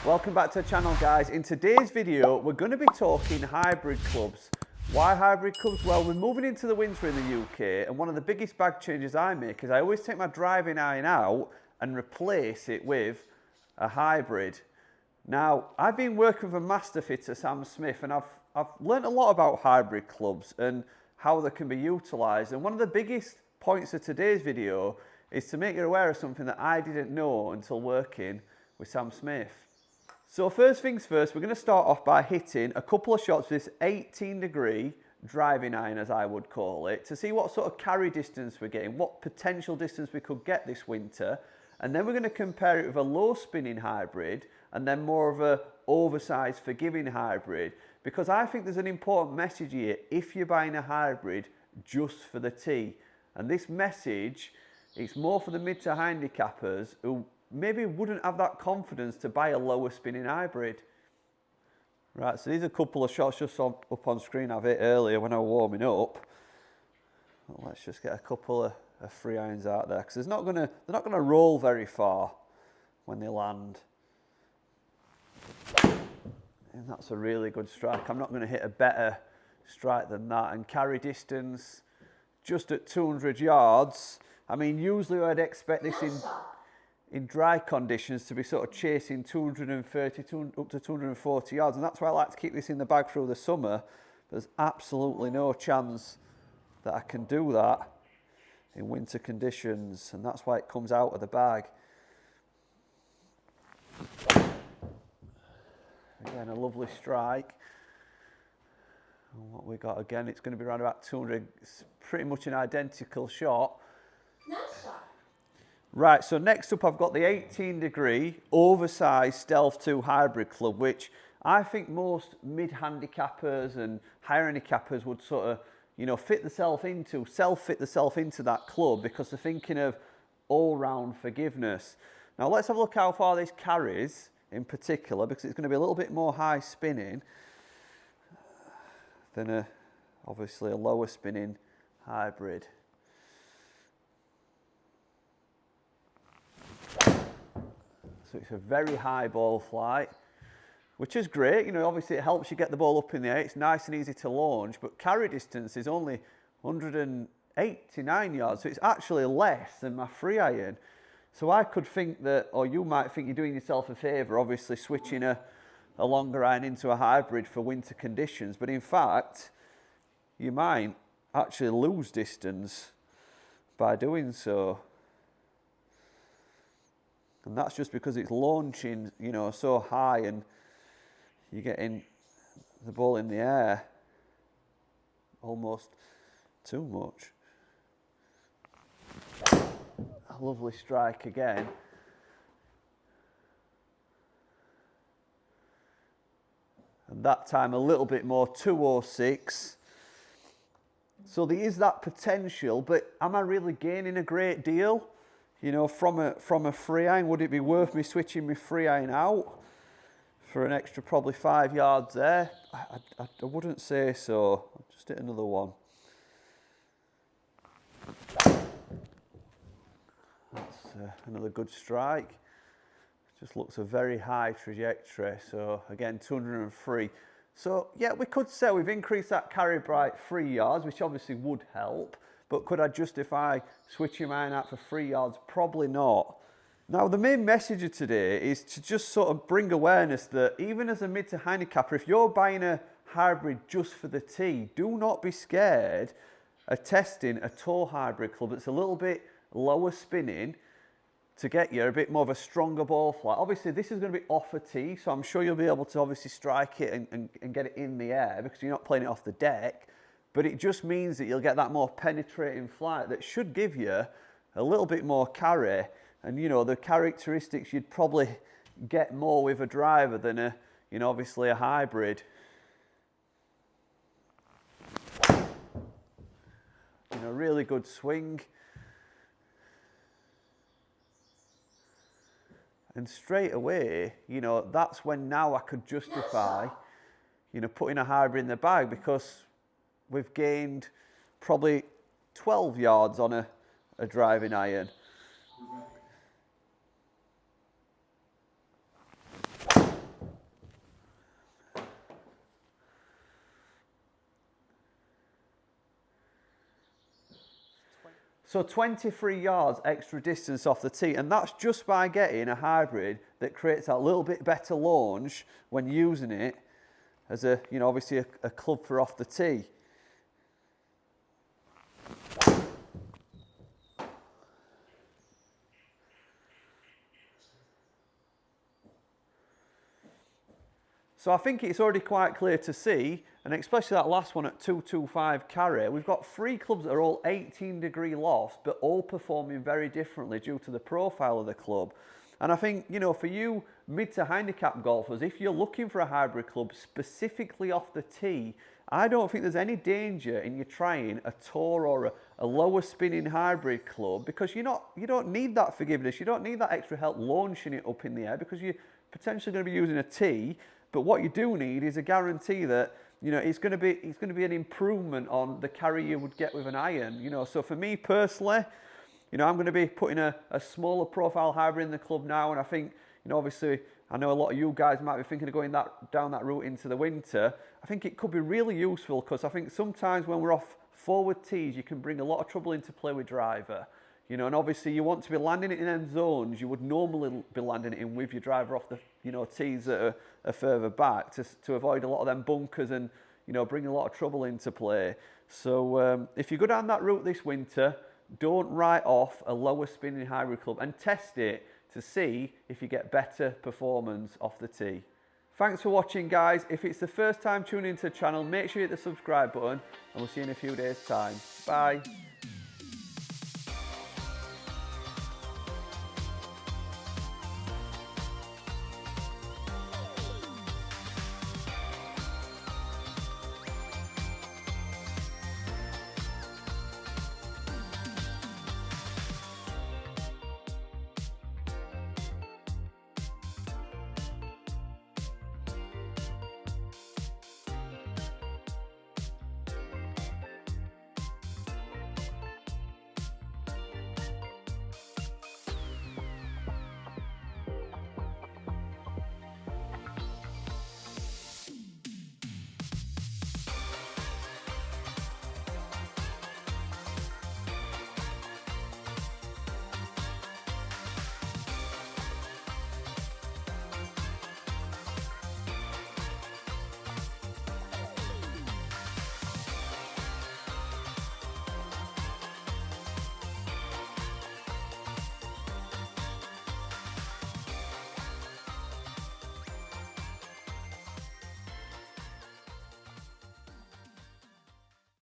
Welcome back to the channel, guys. In today's video we're going to be talking hybrid clubs. Why hybrid clubs? Well, we're moving into the winter in the UK, and one of the biggest bag changes I make is I always take my driving iron out and replace it with a hybrid. Now, I've been working with a master fitter, Sam Smith, and I've learnt a lot about hybrid clubs and how they can be utilised. And one of the biggest points of today's video is to make you aware of something that I didn't know until working with Sam Smith. So first things first, we're going to start off by hitting a couple of shots with this 18-degree driving iron, as I would call it, to see what sort of carry distance we're getting, what potential distance we could get this winter. And then we're going to compare it with a low spinning hybrid and then more of a oversized forgiving hybrid, because I think there's an important message here if you're buying a hybrid just for the tee. And this message, it's more for the mid to handicappers who maybe wouldn't have that confidence to buy a lower spinning hybrid. Right, so these are a couple of shots just up on screen I've hit earlier when I was warming up. Well, let's just get a couple of free irons out there, because they're not going to roll very far when they land. And that's a really good strike. I'm not going to hit a better strike than that. And carry distance just at 200 yards. I mean, usually I'd expect this in dry conditions to be sort of chasing 230 up to 240 yards, and that's why I like to keep this in the bag through the summer. There's absolutely no chance that I can do that in winter conditions, and that's why it comes out of the bag. Again, a lovely strike. And what we got again, it's going to be around about 200. It's pretty much an identical shot. Nice shot. Right, so next up I've got the 18-degree oversized Stealth 2 hybrid club, which I think most mid-handicappers and higher handicappers would sort of, fit themselves into, self-fit themselves into that club, because they're thinking of all-round forgiveness. Now let's have a look how far this carries in particular, because it's going to be a little bit more high spinning than obviously a lower spinning hybrid. So it's a very high ball flight, which is great. Obviously it helps you get the ball up in the air. It's nice and easy to launch, but carry distance is only 189 yards. So it's actually less than my free iron. So I could think that, or you might think you're doing yourself a favour, obviously switching a longer iron into a hybrid for winter conditions. But in fact, you might actually lose distance by doing so. And that's just because it's launching, so high, and you're getting the ball in the air almost too much. A lovely strike again. And that time a little bit more, 206. So there is that potential, but am I really gaining a great deal? From a free iron? Would it be worth me switching my free iron out for an extra probably 5 yards there? I wouldn't say so. I'll just hit another one. That's another good strike. Just looks a very high trajectory. So again, 203. So yeah, we could say we've increased that carry by 3 yards, which obviously would help. But could I justify switching mine out for 3 yards? Probably not. Now, the main message of today is to just sort of bring awareness that even as a mid to handicapper, if you're buying a hybrid just for the tee, do not be scared of testing a tow hybrid club that's a little bit lower spinning to get you a bit more of a stronger ball flight. Obviously, this is going to be off a tee, so I'm sure you'll be able to obviously strike it and get it in the air, because you're not playing it off the deck. But it just means that you'll get that more penetrating flight that should give you a little bit more carry. And, the characteristics you'd probably get more with a driver than obviously a hybrid. Really good swing. And straight away, that's when now I could justify, putting a hybrid in the bag, because we've gained probably 12 yards on a driving iron. So 23 yards extra distance off the tee, and that's just by getting a hybrid that creates that little bit better launch when using it as a, you know, obviously a club for off the tee. So I think it's already quite clear to see, and especially that last one at 225 carry, we've got 3 clubs that are all 18-degree lofts, but all performing very differently due to the profile of the club. And I think, you know, for you mid to handicap golfers, if you're looking for a hybrid club specifically off the tee, I don't think there's any danger in you trying a tour or a lower spinning hybrid club, because you don't need that forgiveness. You don't need that extra help launching it up in the air, because you're potentially going to be using a tee. But what you do need is a guarantee that, you know, it's going to be an improvement on the carry you would get with an iron. You know, so for me personally, you know, I'm going to be putting a smaller profile hybrid in the club now, and I think, you know, obviously, I know a lot of you guys might be thinking of going down that route into the winter. I think it could be really useful, because I think sometimes when we're off forward tees, you can bring a lot of trouble into play with driver. You know, and obviously you want to be landing it in end zones you would normally be landing it in with your driver off the, you know, tees that are further back, to avoid a lot of them bunkers and, you know, bring a lot of trouble into play. So if you go down that route this winter, don't write off a lower spinning hybrid club and test it to see if you get better performance off the tee. Thanks for watching, guys. If it's the first time tuning into the channel, make sure you hit the subscribe button, and we'll see you in a few days' time. Bye.